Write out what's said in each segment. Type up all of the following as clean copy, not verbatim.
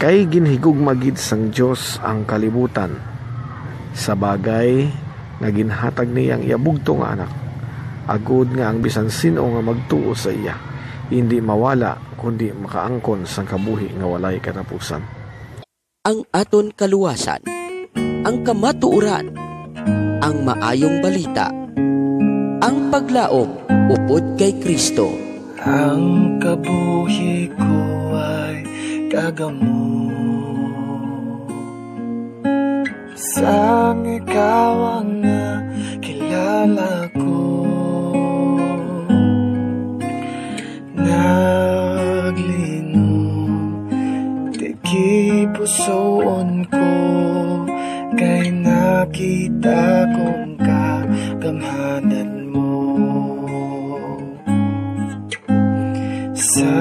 Kay ginhigugma gid sang Dios ang kalibutan sa bagay nga ginhatag niyang iabugto nga anak, agud nga ang bisan sino nga magtuo sa iya hindi mawala kundi makaangkon sang kabuhi nga walay katapusan. Ang aton kaluwasan, ang kamatuoran, ang maayong balita, ang paglaom upod kay Kristo. Ang kabuhi ko ay kagamo, sang ikaw ang nakilala ko. Naglinom tiki pusoon ko, kay nakita kong kagamhanan mo. Sa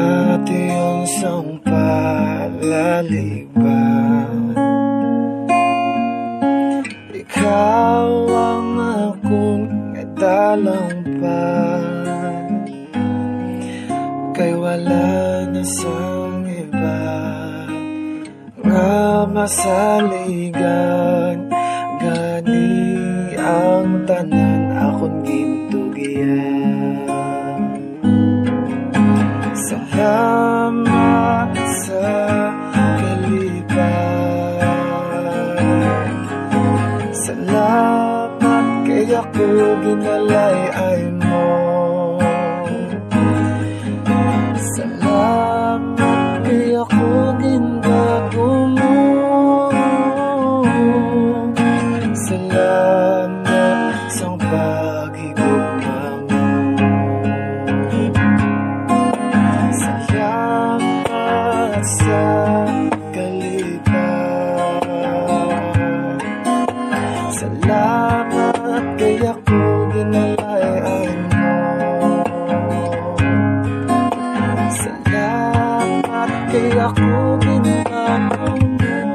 tiyon sang palaliban, ikaw ang akong natalampan, kay wala na sang iba nga masaligan. Gani ang tanan akong gintugian. Salamat sa kaliban, salamat kay ako ginalay-ay mo. Salamat kay ako ginbago mo. Salamat sa paghigugma mo. Salamat sa kaliban, salamat kay ako ginalay-ay mo. Salamat kay ako ginbago mo.